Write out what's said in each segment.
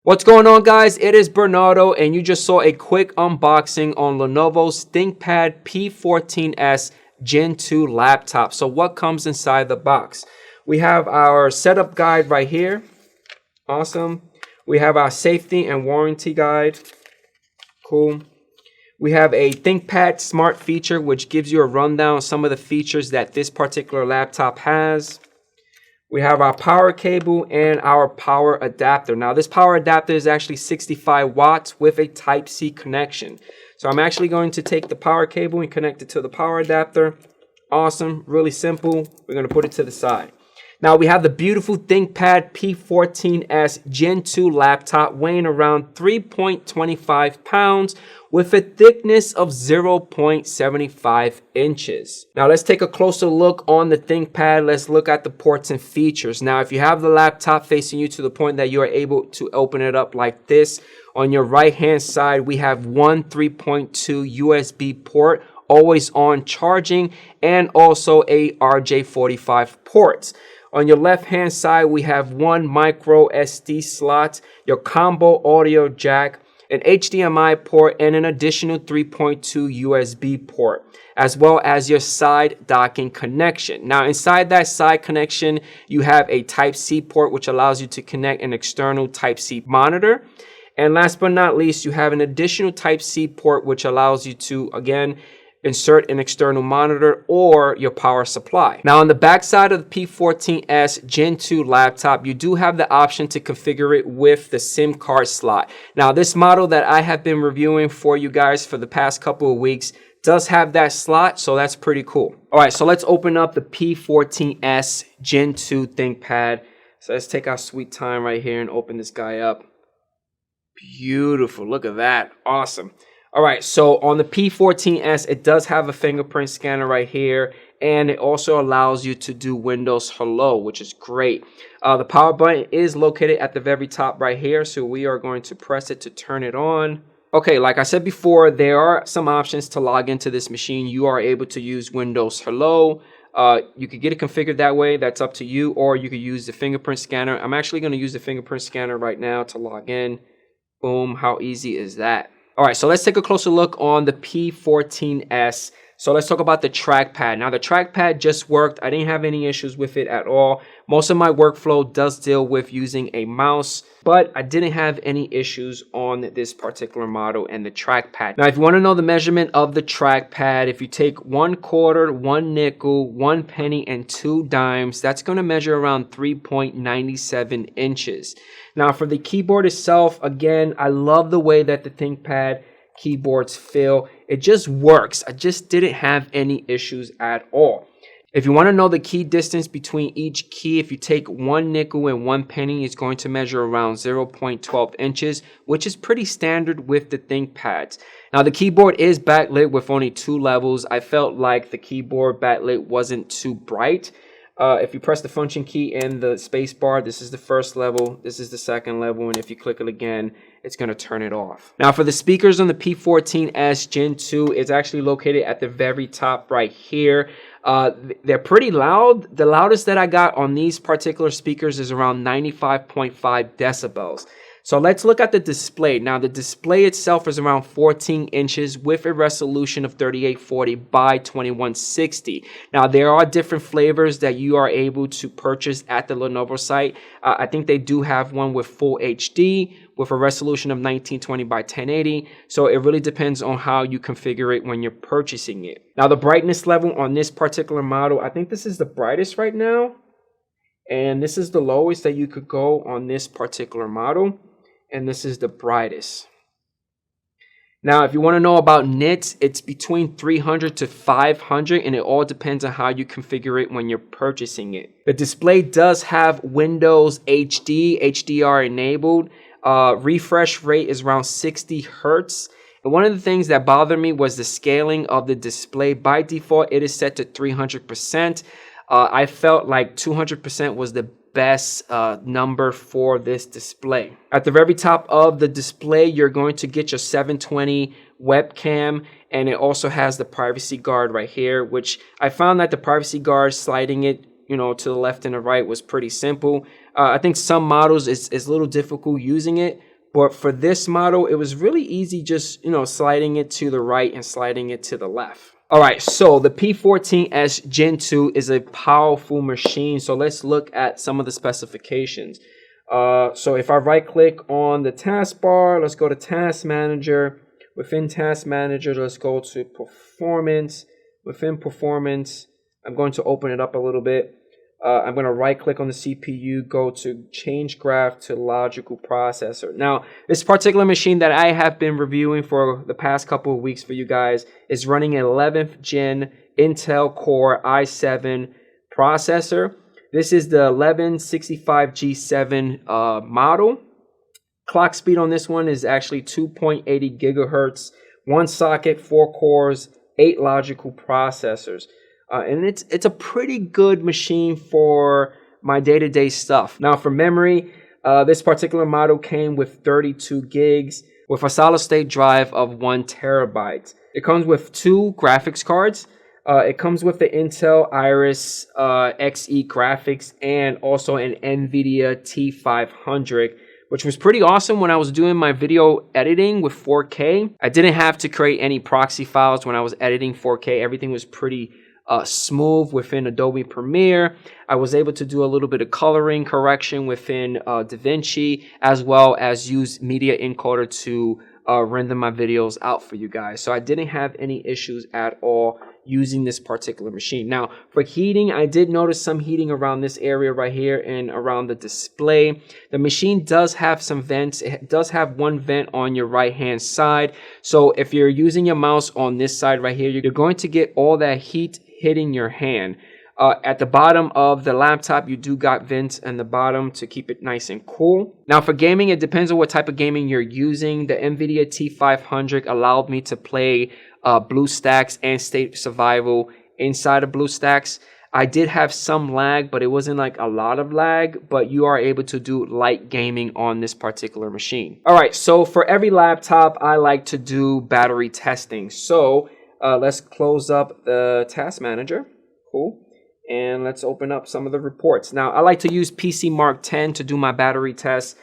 What's going on, guys? It is Bernardo, and you just saw a quick unboxing on Lenovo's ThinkPad P14s Gen 2 laptop. So what comes inside the box? We have our setup guide right here. Awesome. We have our safety and warranty guide. Cool. We have a ThinkPad Smart feature, which gives you a rundown of some of the features that this particular laptop has. We have our power cable and our power adapter. Now, this power adapter is actually 65 watts with a Type-C connection. So I'm actually going to take the power cable and connect it to the power adapter. Awesome, really simple. We're going to put it to the side. Now, we have the beautiful ThinkPad P14s Gen 2 laptop weighing around 3.25 pounds with a thickness of 0.75 inches. Now, let's take a closer look on the ThinkPad. Let's look at the ports and features. Now, if you have the laptop facing you to the point that you are able to open it up like this, on your right-hand side, we have one 3.2 USB port, always on charging, and also a RJ45 port. On your left-hand side, we have one micro SD slot, your combo audio jack, an HDMI port, and an additional 3.2 USB port, as well as your side docking connection. Now, inside that side connection, you have a Type-C port, which allows you to connect an external Type-C monitor. And last but not least, you have an additional Type-C port, which allows you to, again, insert an external monitor or your power supply. Now, on the back side of the P14s Gen 2 laptop, you do have the option to configure it with the SIM card slot. Now, this model that I have been reviewing for you guys for the past couple of weeks does have that slot, so that's pretty cool. All right, so let's open up the P14s Gen 2 ThinkPad. So let's take our sweet time right here and open this guy up. Beautiful, look at that, awesome. All right, so on the P14s, it does have a fingerprint scanner right here, and it also allows you to do Windows Hello, which is great. The power button is located at the very top right here, so we are going to press it to turn it on. Okay, like I said before, there are some options to log into this machine. You are able to use Windows Hello. You could get it configured that way. That's up to you, or you could use the fingerprint scanner. I'm actually going to use the fingerprint scanner right now to log in. Boom, how easy is that? All right, so let's take a closer look on the P14s. So let's talk about the trackpad. Now, the trackpad just worked. I didn't have any issues with it at all. Most of my workflow does deal with using a mouse, but I didn't have any issues on this particular model and the trackpad. Now, if you want to know the measurement of the trackpad, if you take 1/4, 1 nickel, 1 penny, and 2 dimes, that's going to measure around 3.97 inches. Now, for the keyboard itself, again, I love the way that the ThinkPad keyboards feel. It just works. I just didn't have any issues at all. If you want to know the key distance between each key, if you take 1 nickel and 1 penny, it's going to measure around 0.12 inches, which is pretty standard with the ThinkPads. Now, the keyboard is backlit with only 2 levels. I felt like the keyboard backlit wasn't too bright. If you press the function key and the space bar, this is the first level, this is the second level, and if you click it again, it's going to turn it off. Now, for the speakers on the P14s Gen 2, it's actually located at the very top right here. They're pretty loud. The loudest that I got on these particular speakers is around 95.5 decibels. So let's look at the display. Now, the display itself is around 14 inches with a resolution of 3840 by 2160. Now, there are different flavors that you are able to purchase at the Lenovo site. I think they do have one with full HD with a resolution of 1920 by 1080. So it really depends on how you configure it when you're purchasing it. Now, the brightness level on this particular model, I think this is the brightest right now. And this is the lowest that you could go on this particular model. And this is the brightest. Now, if you want to know about nits, it's between 300 to 500, and it all depends on how you configure it when you're purchasing it. The display does have Windows HD, HDR enabled. Refresh rate is around 60 hertz. And one of the things that bothered me was the scaling of the display. By default, it is set to 300%. I felt like 200% was the best number for this display. At the very top of the display, you're going to get your 720 webcam, and it also has the privacy guard right here, which I found that the privacy guard, sliding it to the left and the right, was pretty simple. I think some models it's a little difficult using it, But for this model, it was really easy just, sliding it to the right and sliding it to the left. All right, so the P14S Gen 2 is a powerful machine. So let's look at some of the specifications. So if I right click on the taskbar, let's go to Task Manager. Within Task Manager, let's go to Performance. Within Performance, I'm going to open it up a little bit. I'm going to right click on the CPU, go to Change Graph to Logical Processor. Now, this particular machine that I have been reviewing for the past couple of weeks for you guys is running an 11th Gen Intel Core i7 processor. This is the 1165G7 model. Clock speed on this one is actually 2.80 gigahertz, 1 socket, 4 cores, 8 logical processors. And it's a pretty good machine for my day-to-day stuff. Now for memory, this particular model came with 32 gigs with a solid-state drive of 1 terabyte. It comes with 2 graphics cards. It comes with the Intel Iris Xe graphics and also an NVIDIA T500, which was pretty awesome when I was doing my video editing with 4K. I didn't have to create any proxy files when I was editing 4K. Everything was pretty smooth within Adobe Premiere. I was able to do a little bit of coloring correction within DaVinci, as well as use Media Encoder to render my videos out for you guys. So I didn't have any issues at all using this particular machine. Now for heating, I did notice some heating around this area right here and around the display. The machine does have some vents. It does have one vent on your right hand side. So if you're using your mouse on this side right here, you're going to get all that heat hitting your hand. At the bottom of the laptop, you do got vents in the bottom to keep it nice and cool. Now for gaming, it depends on what type of gaming you're using. The NVIDIA T500 allowed me to play BlueStacks and State Survival inside of BlueStacks. I did have some lag, but it wasn't like a lot of lag, but you are able to do light gaming on this particular machine. All right, so for every laptop, I like to do battery testing. So let's close up the Task Manager. Cool. And let's open up some of the reports. Now, I like to use PCMark 10 to do my battery tests.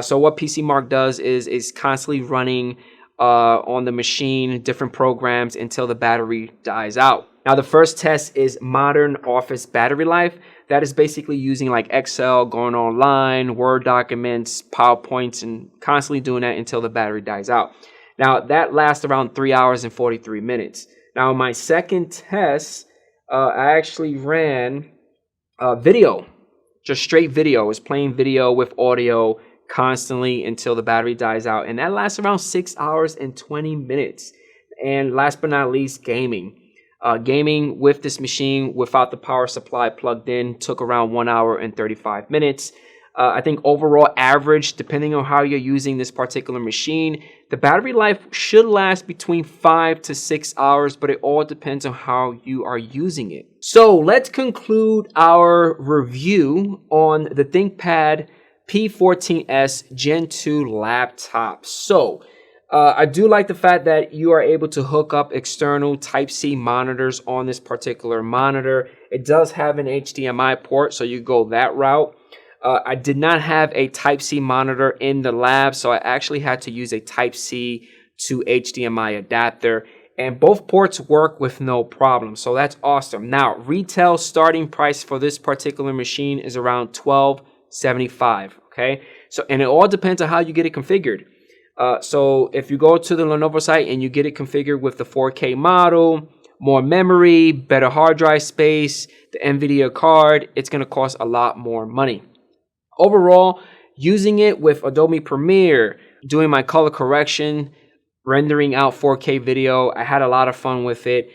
So what PCMark does is constantly running on the machine different programs until the battery dies out. Now, the first test is Modern Office battery life. That is basically using like Excel, going online, Word documents, PowerPoints, and constantly doing that until the battery dies out. Now, that lasts around 3 hours and 43 minutes. Now, my second test, I actually ran video, just straight video. I was playing video with audio constantly until the battery dies out. And that lasts around 6 hours and 20 minutes. And last but not least, gaming. Gaming with this machine without the power supply plugged in took around 1 hour and 35 minutes. I think overall average, depending on how you're using this particular machine, the battery life should last between 5 to 6 hours, but it all depends on how you are using it. So let's conclude our review on the ThinkPad P14S Gen 2 laptop. So I do like the fact that you are able to hook up external Type-C monitors on this particular monitor. It does have an HDMI port, so you go that route. I did not have a Type-C monitor in the lab, so I actually had to use a Type-C to HDMI adapter, and both ports work with no problem, so that's awesome. Now, retail starting price for this particular machine is around $12.75, okay? So, and it all depends on how you get it configured. So if you go to the Lenovo site and you get it configured with the 4K model, more memory, better hard drive space, the NVIDIA card, it's going to cost a lot more money. Overall, using it with Adobe Premiere, doing my color correction, rendering out 4K video, I had a lot of fun with it.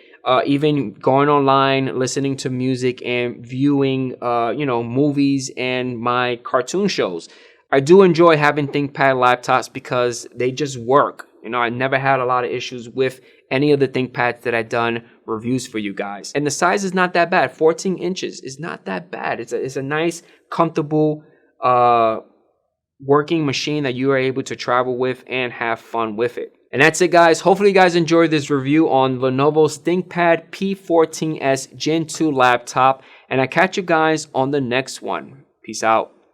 Even going online, listening to music and viewing, movies and my cartoon shows. I do enjoy having ThinkPad laptops because they just work. I never had a lot of issues with any of the ThinkPads that I've done reviews for you guys. And the size is not that bad. 14 inches is not that bad. It's a nice, comfortable working machine that you are able to travel with and have fun with it. And that's it, guys. Hopefully you guys enjoyed this review on Lenovo's ThinkPad P14S Gen 2 laptop. And I catch you guys on the next one. Peace out.